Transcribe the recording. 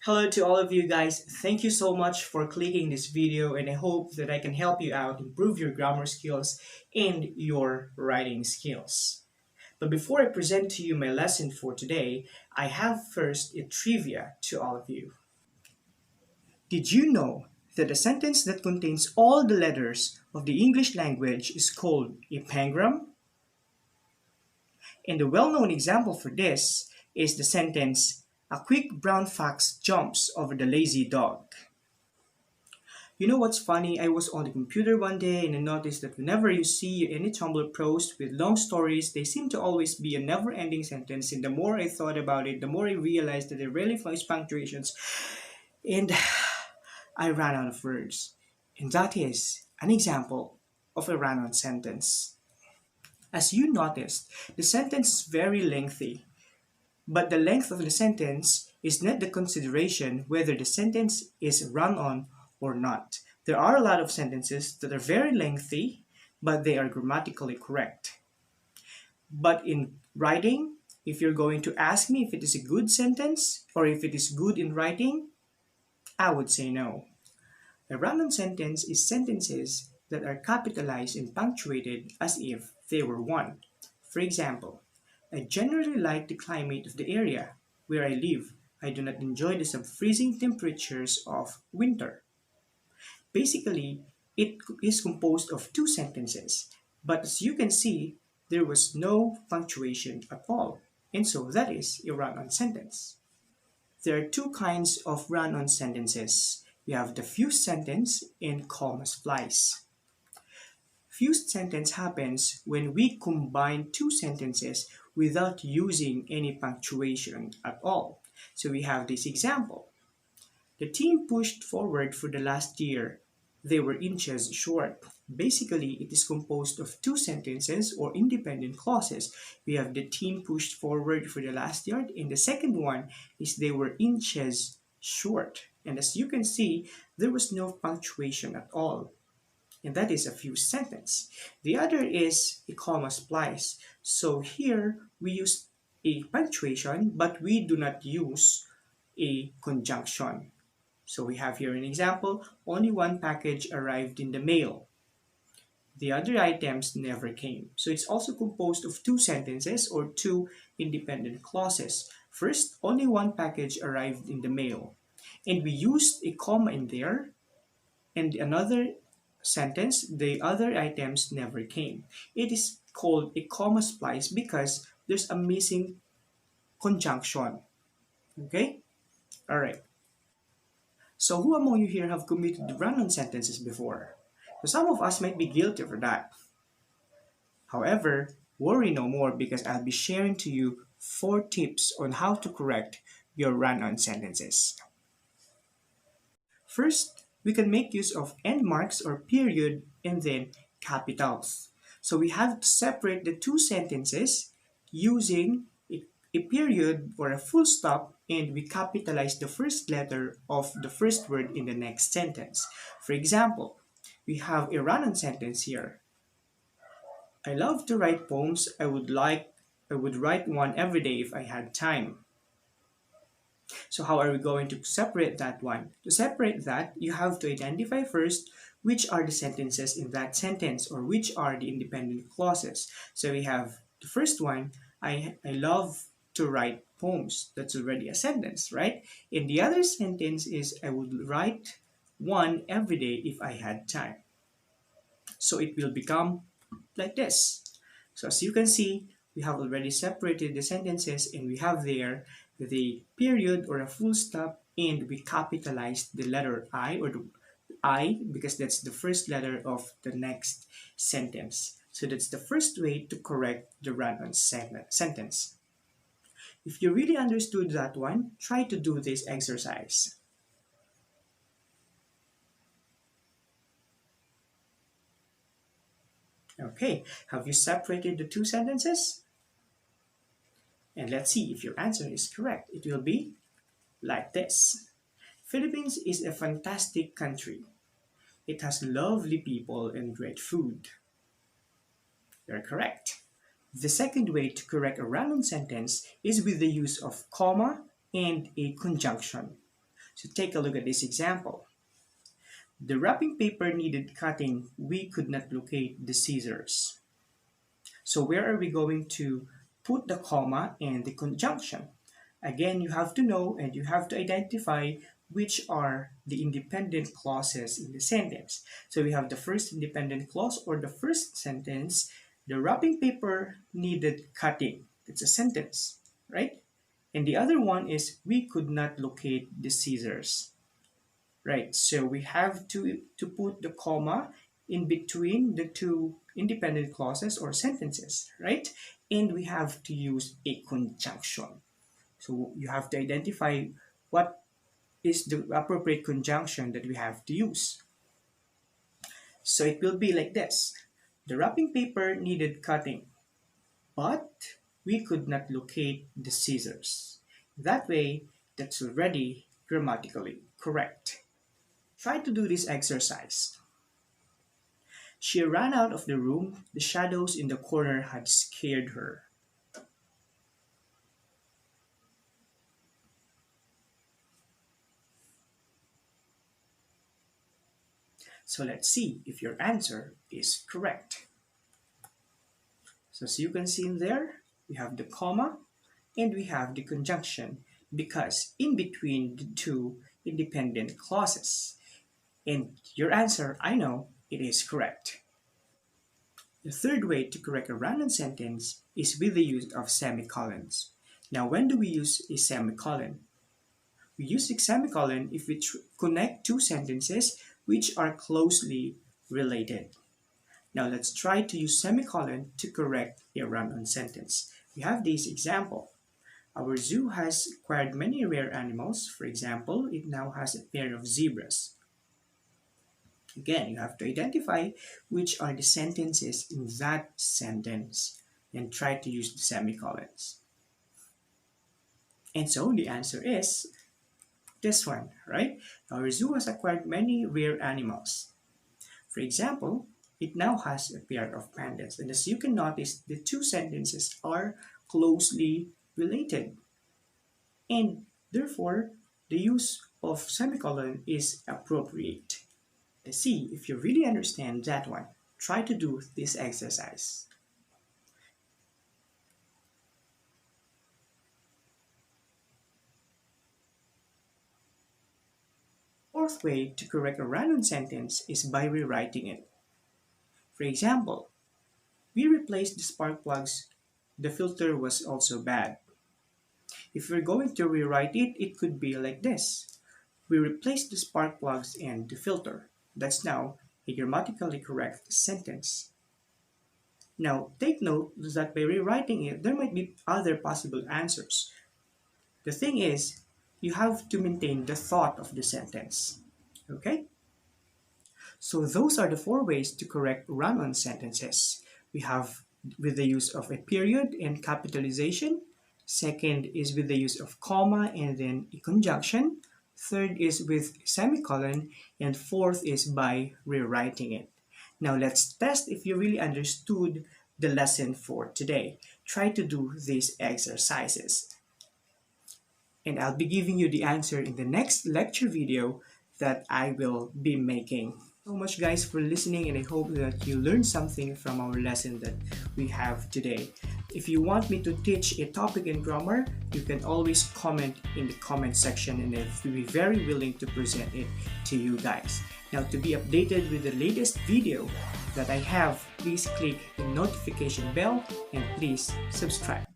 Hello to all of you guys. Thank you so much for clicking this video and I hope that I can help you out improve your grammar skills and your writing skills. But before I present to you my lesson for today, I have first a trivia to all of you. Did you know that a sentence that contains all the letters of the English language is called a pangram? And the well-known example for this is the sentence, "A quick brown fox jumps over the lazy dog." You know what's funny? I was on the computer one day and I noticed that whenever you see any Tumblr post with long stories, they seem to always be a never-ending sentence. And the more I thought about it, the more I realized that they rarely find punctuations. And I ran out of words. And that is an example of a run-on sentence. As you noticed, the sentence is very lengthy. But the length of the sentence is not the consideration whether the sentence is run on or not. There are a lot of sentences that are very lengthy, but they are grammatically correct. But in writing, if you're going to ask me if it is a good sentence or if it is good in writing, I would say no. A run-on sentence is sentences that are capitalized and punctuated as if they were one. For example, I generally like the climate of the area where I live. I do not enjoy the sub-freezing temperatures of winter. Basically, it is composed of two sentences, but as you can see, there was no punctuation at all, and so that is a run-on sentence. There are two kinds of run-on sentences. We have the fused sentence and comma splice. Fused sentence happens when we combine two sentences without using any punctuation at all. So we have this example. The team pushed forward for the last year. They were inches short. Basically, it is composed of two sentences or independent clauses. We have the team pushed forward for the last yard, and the second one is they were inches short. And as you can see, there was no punctuation at all. And that is a fused sentence. The other is a comma splice. So here we use a punctuation, but we do not use a conjunction. So we have here an example, only one package arrived in the mail. The other items never came. So it's also composed of two sentences or two independent clauses. First, only one package arrived in the mail. And we used a comma in there, and another sentence, the other items never came. It is called a comma splice because there's a missing conjunction. Okay? All right. So who among you here have committed run-on sentences before? So some of us might be guilty for that. However, worry no more because I'll be sharing to you 4 tips on how to correct your run-on sentences. First, we can make use of end marks or period and then capitals. So we have to separate the two sentences using a period or a full stop, and we capitalize the first letter of the first word in the next sentence. For example, we have a run-on sentence here. I love to write poems. I would write one every day if I had time. So how are we going to separate that one? To separate that, you have to identify first which are the sentences in that sentence or which are the independent clauses. So we have the first one, I love to write poems. That's already a sentence, right? And the other sentence is I would write one every day if I had time. So it will become like this. So as you can see, we have already separated the sentences and we have there the period or a full stop, and we capitalized the letter I or the I because that's the first letter of the next sentence. So that's the first way to correct the run-on sentence. If you really understood that one, try to do this exercise. Okay, have you separated the two sentences? And let's see if your answer is correct. It will be like this. Philippines is a fantastic country. It has lovely people and great food. You're correct. The second way to correct a run-on sentence is with the use of comma and a conjunction. So take a look at this example. The wrapping paper needed cutting. We could not locate the scissors. So where are we going to put the comma and the conjunction? Again, you have to know and you have to identify which are the independent clauses in the sentence. So we have the first independent clause or the first sentence, the wrapping paper needed cutting. It's a sentence, right? And the other one is we could not locate the scissors. Right, so we have to put the comma in between the two independent clauses or sentences, right? And we have to use a conjunction. So you have to identify what is the appropriate conjunction that we have to use. So it will be like this. The wrapping paper needed cutting, but we could not locate the scissors. That way, that's already grammatically correct. Try to do this exercise. She ran out of the room. The shadows in the corner had scared her. So let's see if your answer is correct. So as you can see in there, we have the comma and we have the conjunction because in between the two independent clauses. And your answer, I know, it is correct. The third way to correct a run-on sentence is with the use of semicolons. Now, when do we use a semicolon? We use a semicolon if we connect two sentences which are closely related. Now, let's try to use semicolon to correct a run-on sentence. We have this example. Our zoo has acquired many rare animals. For example, it now has a pair of zebras. Again, you have to identify which are the sentences in that sentence and try to use the semicolons. And so the answer is this one, right? Our zoo has acquired many rare animals. For example, it now has a pair of pandas. And as you can notice, the two sentences are closely related. And therefore, the use of semicolon is appropriate. Let's see if you really understand that one. Try to do this exercise. Fourth way to correct a run-on sentence is by rewriting it. For example, we replaced the spark plugs. The filter was also bad. If we're going to rewrite it, it could be like this. We replaced the spark plugs and the filter. That's now a grammatically correct sentence. Now, take note that by rewriting it, there might be other possible answers. The thing is, you have to maintain the thought of the sentence. Okay? So those are the four ways to correct run-on sentences. We have with the use of a period and capitalization. Second is with the use of comma and then a conjunction. Third is with semicolon, and fourth is by rewriting it. Now let's test if you really understood the lesson for today. Try to do these exercises. And I'll be giving you the answer in the next lecture video that I will be making. So much guys for listening, and I hope that you learned something from our lesson that we have today. If you want me to teach a topic in grammar, you can always comment in the comment section and I'll be very willing to present it to you guys. Now to be updated with the latest video that I have, please click the notification bell and please subscribe.